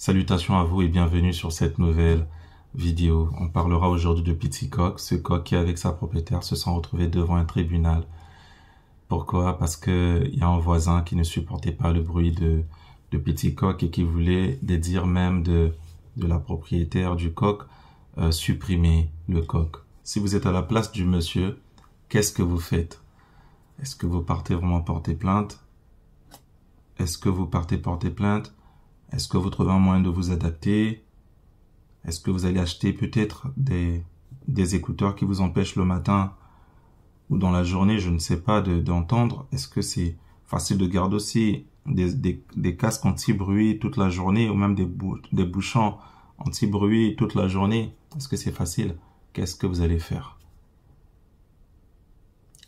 Salutations à vous et bienvenue sur cette nouvelle vidéo. On parlera aujourd'hui de Petit Coq, ce coq qui avec sa propriétaire se sont retrouvés devant un tribunal. Pourquoi? Parce que il y a un voisin qui ne supportait pas le bruit de Petit Coq et qui voulait des dires même de la propriétaire du coq supprimer le coq. Si vous êtes à la place du monsieur, qu'est-ce que vous faites? Est-ce que vous partez vraiment porter plainte? Est-ce que vous partez porter plainte? Est-ce que vous trouvez un moyen de vous adapter? Est-ce que vous allez acheter peut-être des écouteurs qui vous empêchent le matin ou dans la journée, je ne sais pas, d'entendre? Est-ce que c'est facile de garder aussi des casques anti-bruit toute la journée ou même des bouchons anti-bruit toute la journée? Est-ce que c'est facile? Qu'est-ce que vous allez faire?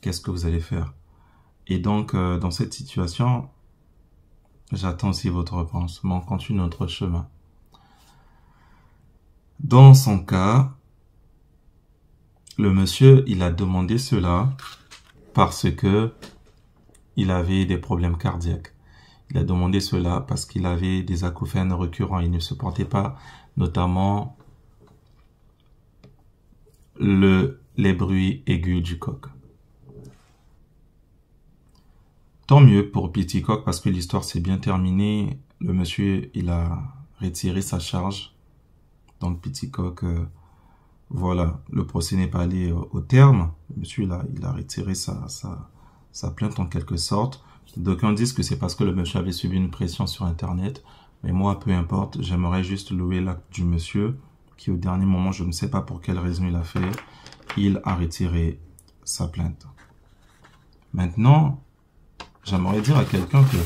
Qu'est-ce que vous allez faire? Et donc, dans cette situation, j'attends aussi votre réponse, mais on continue notre chemin. Dans son cas, le monsieur, il a demandé cela parce que il avait des problèmes cardiaques. Il a demandé cela parce qu'il avait des acouphènes récurrents. Il ne supportait pas, notamment, les bruits aigus du coq. Tant mieux pour Petit Coq parce que l'histoire s'est bien terminée. Le monsieur, il a retiré sa charge. Donc Petit Coq, voilà, le procès n'est pas allé au terme. Le monsieur, il a retiré sa plainte en quelque sorte. D'aucuns disent que c'est parce que le monsieur avait subi une pression sur Internet. Mais moi, peu importe, j'aimerais juste louer l'acte du monsieur qui, au dernier moment, je ne sais pas pour quelle raison il a fait, il a retiré sa plainte. Maintenant, j'aimerais dire à quelqu'un que,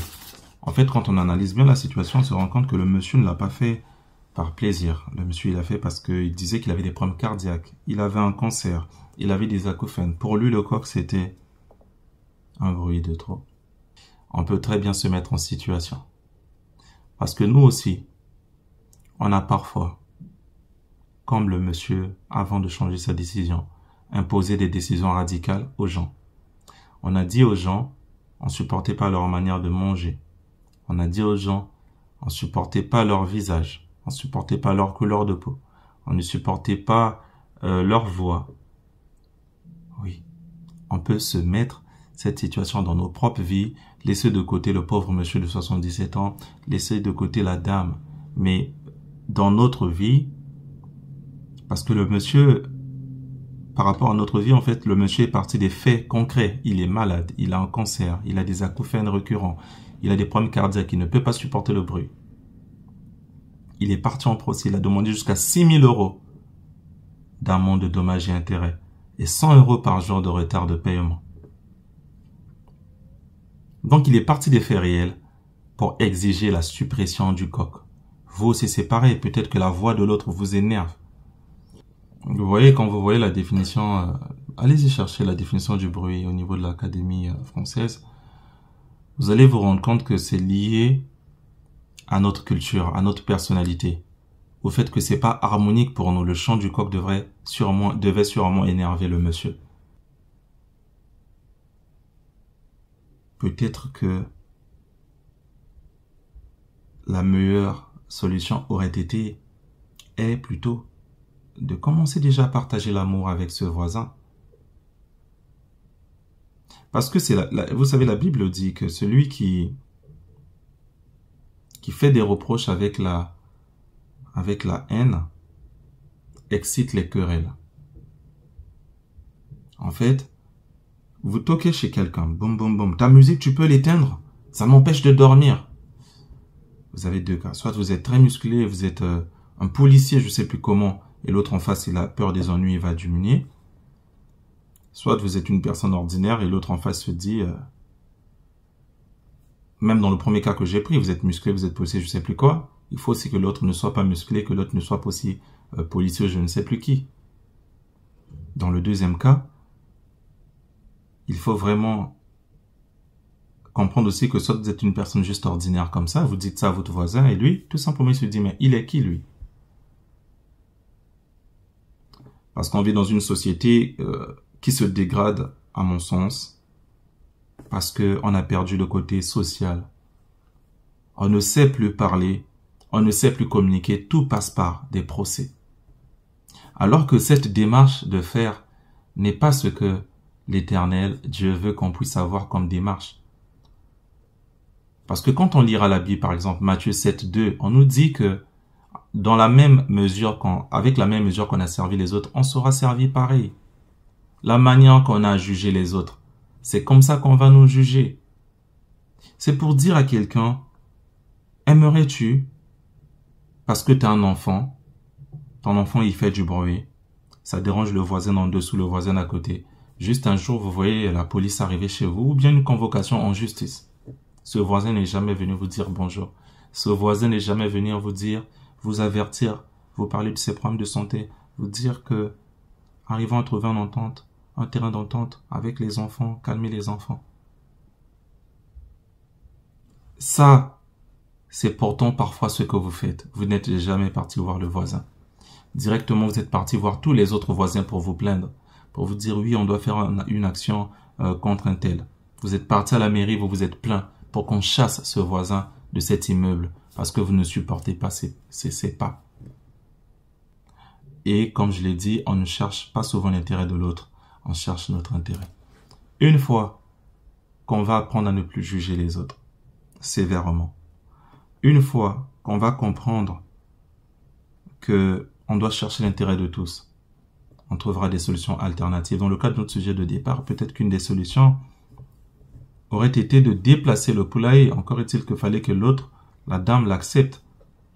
en fait, quand on analyse bien la situation, on se rend compte que le monsieur ne l'a pas fait par plaisir. Le monsieur, il l'a fait parce qu'il disait qu'il avait des problèmes cardiaques. Il avait un cancer. Il avait des acouphènes. Pour lui, le coq, c'était un bruit de trop. On peut très bien se mettre en situation. Parce que nous aussi, on a parfois, comme le monsieur, avant de changer sa décision, imposé des décisions radicales aux gens. On a dit aux gens, on ne supportait pas leur manière de manger. On a dit aux gens, on ne supportait pas leur visage. On ne supportait pas leur couleur de peau. On ne supportait pas leur voix. Oui, on peut se mettre cette situation dans nos propres vies, laisser de côté le pauvre monsieur de 77 ans, laisser de côté la dame. Mais dans notre vie, parce que le monsieur, par rapport à notre vie, en fait, le monsieur est parti des faits concrets. Il est malade, il a un cancer, il a des acouphènes récurrents, il a des problèmes cardiaques, il ne peut pas supporter le bruit. Il est parti en procès, il a demandé jusqu'à 6 000 € d'amende de dommages et intérêts et 100 € par jour de retard de paiement. Donc, il est parti des faits réels pour exiger la suppression du coq. Vous aussi, c'est pareil. Peut-être que la voix de l'autre vous énerve. Vous voyez, quand vous voyez la définition, allez-y chercher la définition du bruit au niveau de l'Académie française. Vous allez vous rendre compte que c'est lié à notre culture, à notre personnalité. Au fait que c'est pas harmonique pour nous. Le chant du coq devait sûrement énerver le monsieur. Peut-être que la meilleure solution aurait été, plutôt, de commencer déjà à partager l'amour avec ce voisin. Parce que vous savez, la Bible dit que celui qui fait des reproches avec la haine excite les querelles. En fait, vous toquez chez quelqu'un, boum boum boum, ta musique tu peux l'éteindre, ça m'empêche de dormir. Vous avez deux cas, soit vous êtes très musclé, vous êtes un policier, je sais plus comment, et l'autre en face, il a peur des ennuis, il va diminuer. Soit vous êtes une personne ordinaire et l'autre en face se dit, même dans le premier cas que j'ai pris, vous êtes musclé, vous êtes policier, je sais plus quoi. Il faut aussi que l'autre ne soit pas musclé, que l'autre ne soit pas aussi policier, je ne sais plus qui. Dans le deuxième cas, il faut vraiment comprendre aussi que soit vous êtes une personne juste ordinaire comme ça, vous dites ça à votre voisin et lui, tout simplement, il se dit, mais il est qui lui? Parce qu'on vit dans une société qui se dégrade, à mon sens, parce qu'on a perdu le côté social. On ne sait plus parler on ne sait plus communiquer, tout passe par des procès. Alors que cette démarche de faire n'est pas ce que l'Éternel, Dieu veut qu'on puisse avoir comme démarche. Parce que quand on lira la Bible, par exemple, Matthieu 7, 2, on nous dit que dans la même mesure avec la même mesure qu'on a servi les autres, on sera servi pareil. La manière qu'on a jugé les autres, c'est comme ça qu'on va nous juger. C'est pour dire à quelqu'un, aimerais-tu, parce que tu as un enfant, ton enfant il fait du bruit, ça dérange le voisin en dessous, le voisin à côté. Juste un jour, vous voyez la police arriver chez vous, ou bien une convocation en justice. Ce voisin n'est jamais venu vous dire bonjour. Ce voisin n'est jamais venu vous dire, vous avertir, vous parler de ses problèmes de santé, vous dire que, arrivant à trouver une entente, un terrain d'entente avec les enfants, calmer les enfants. Ça, c'est pourtant parfois ce que vous faites. Vous n'êtes jamais parti voir le voisin. Directement, vous êtes parti voir tous les autres voisins pour vous plaindre, pour vous dire oui, on doit faire une action contre un tel. Vous êtes parti à la mairie, vous vous êtes plaint pour qu'on chasse ce voisin de cet immeuble parce que vous ne supportez pas ses pas. Et comme je l'ai dit, on ne cherche pas souvent l'intérêt de l'autre, on cherche notre intérêt. Une fois qu'on va apprendre à ne plus juger les autres sévèrement, une fois qu'on va comprendre que on doit chercher l'intérêt de tous, on trouvera des solutions alternatives. Dans le cas de notre sujet de départ, peut-être qu'une des solutions aurait été de déplacer le poulailler. Encore est-il qu'il fallait que l'autre, la dame, l'accepte.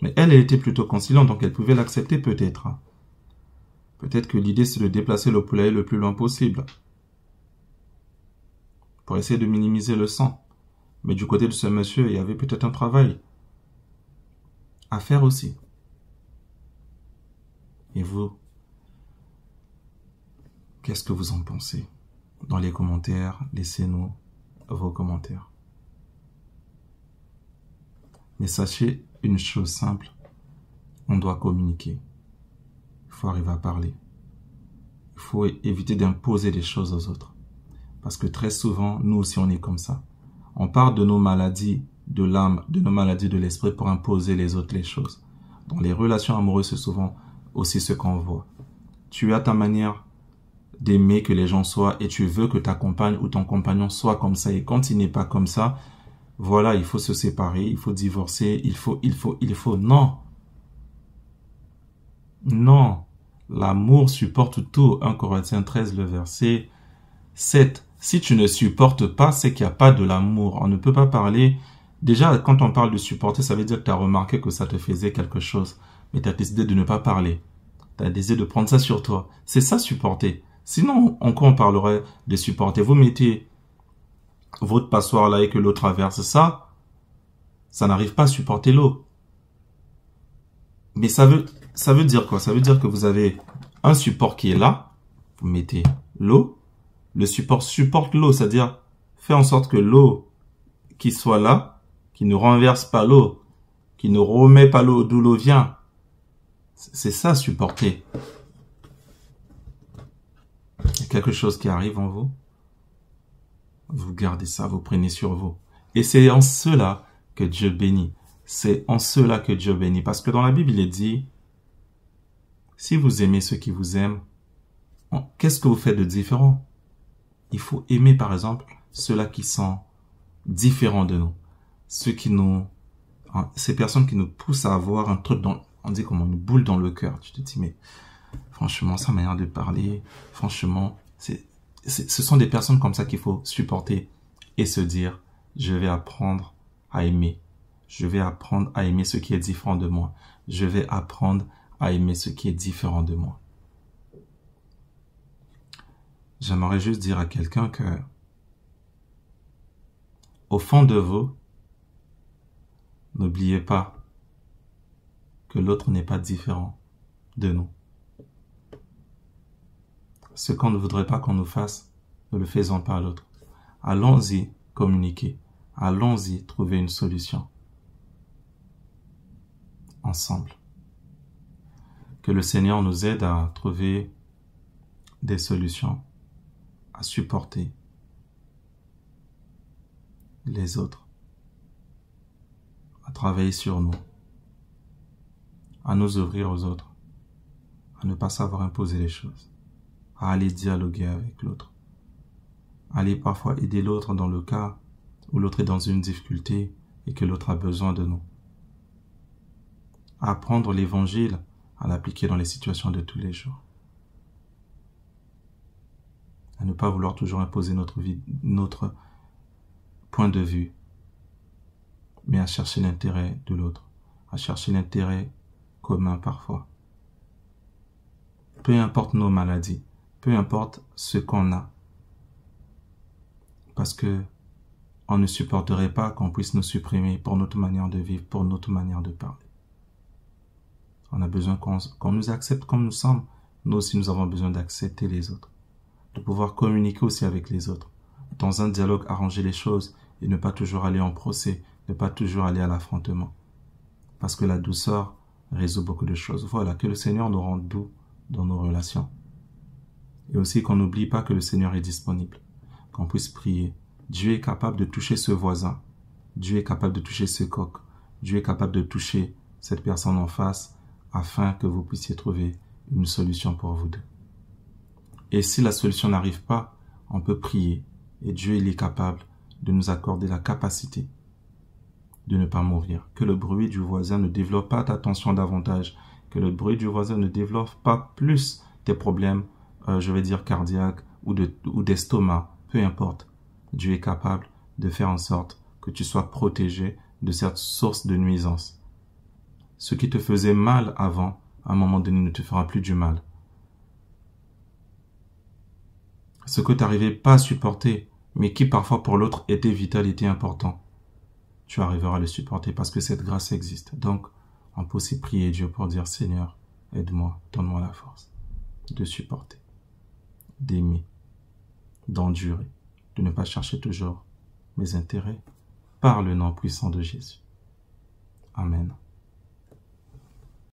Mais elle était plutôt conciliante, donc elle pouvait l'accepter peut-être. Peut-être que l'idée, c'est de déplacer le poulailler le plus loin possible pour essayer de minimiser le sang. Mais du côté de ce monsieur, il y avait peut-être un travail à faire aussi. Et vous, qu'est-ce que vous en pensez? Dans les commentaires, laissez-nous vos commentaires. Mais sachez une chose simple, on doit communiquer. Il faut arriver à parler. Il faut éviter d'imposer des choses aux autres. Parce que très souvent, nous aussi, on est comme ça. On parle de nos maladies de l'âme, de nos maladies de l'esprit pour imposer les autres les choses. Dans les relations amoureuses, c'est souvent aussi ce qu'on voit. Tu as ta manière d'aimer que les gens soient et tu veux que ta compagne ou ton compagnon soit comme ça. Et quand il n'est pas comme ça, voilà, il faut se séparer, il faut divorcer, il faut. Non. Non. L'amour supporte tout. 1 Corinthiens 13, le verset 7. Si tu ne supportes pas, c'est qu'il n'y a pas de l'amour. On ne peut pas parler. Déjà, quand on parle de supporter, ça veut dire que tu as remarqué que ça te faisait quelque chose. Mais tu as décidé de ne pas parler. Tu as décidé de prendre ça sur toi. C'est ça, supporter. Sinon, en quoi on parlerait de supporter? Vous mettez votre passoire là et que l'eau traverse ça n'arrive pas à supporter l'eau. Mais ça veut dire quoi? Ça veut dire que vous avez un support qui est là. Vous mettez l'eau. Le support supporte l'eau, c'est-à-dire fait en sorte que l'eau qui soit là, qui ne renverse pas l'eau, qui ne remet pas l'eau d'où l'eau vient. C'est ça, supporter. Il y a quelque chose qui arrive en vous. Vous gardez ça, vous prenez sur vous. Et c'est en cela que Dieu bénit. C'est en cela que Dieu bénit. Parce que dans la Bible, il est dit, si vous aimez ceux qui vous aiment, qu'est-ce que vous faites de différent? Il faut aimer, par exemple, ceux-là qui sont différents de nous. Ces personnes qui nous poussent à avoir un truc on dit comme une boule dans le cœur. Tu te dis, mais franchement, sa manière de parler, franchement, ce sont des personnes comme ça qu'il faut supporter et se dire, je vais apprendre à aimer. Je vais apprendre à aimer ce qui est différent de moi. Je vais apprendre à aimer ce qui est différent de moi. J'aimerais juste dire à quelqu'un que, au fond de vous, n'oubliez pas que l'autre n'est pas différent de nous. Ce qu'on ne voudrait pas qu'on nous fasse, ne le faisons pas à l'autre. Allons-y communiquer. Allons-y trouver une solution. Ensemble. Que le Seigneur nous aide à trouver des solutions, à supporter les autres, à travailler sur nous à nous ouvrir aux autres, à ne pas savoir imposer les choses, à aller dialoguer avec l'autre, à aller parfois aider l'autre dans le cas où l'autre est dans une difficulté et que l'autre a besoin de nous, à apprendre l'évangile, à l'appliquer dans les situations de tous les jours, à ne pas vouloir toujours imposer notre point de vue, mais à chercher l'intérêt de l'autre, à chercher l'intérêt commun parfois. Peu importe nos maladies, peu importe ce qu'on a, parce que on ne supporterait pas qu'on puisse nous supprimer pour notre manière de vivre, pour notre manière de parler. On a besoin qu'on nous accepte comme nous sommes. Nous aussi, nous avons besoin d'accepter les autres, de pouvoir communiquer aussi avec les autres, dans un dialogue, arranger les choses et ne pas toujours aller en procès, ne pas toujours aller à l'affrontement. Parce que la douceur résout beaucoup de choses. Voilà, que le Seigneur nous rende doux dans nos relations. Et aussi qu'on n'oublie pas que le Seigneur est disponible, qu'on puisse prier. Dieu est capable de toucher ce voisin. Dieu est capable de toucher ce coq. Dieu est capable de toucher cette personne en face afin que vous puissiez trouver une solution pour vous deux. Et si la solution n'arrive pas, on peut prier. Et Dieu, il est capable de nous accorder la capacité de ne pas mourir. Que le bruit du voisin ne développe pas ta tension davantage. Que le bruit du voisin ne développe pas plus tes problèmes, cardiaques ou d'estomac. Peu importe. Dieu est capable de faire en sorte que tu sois protégé de cette source de nuisance. Ce qui te faisait mal avant, à un moment donné, ne te fera plus du mal. Ce que tu n'arrivais pas à supporter, mais qui parfois pour l'autre était vital, était important, tu arriveras à le supporter parce que cette grâce existe. Donc, on peut aussi prier Dieu pour dire, Seigneur, aide-moi, donne-moi la force de supporter, d'aimer, d'endurer, de ne pas chercher toujours mes intérêts, par le nom puissant de Jésus. Amen.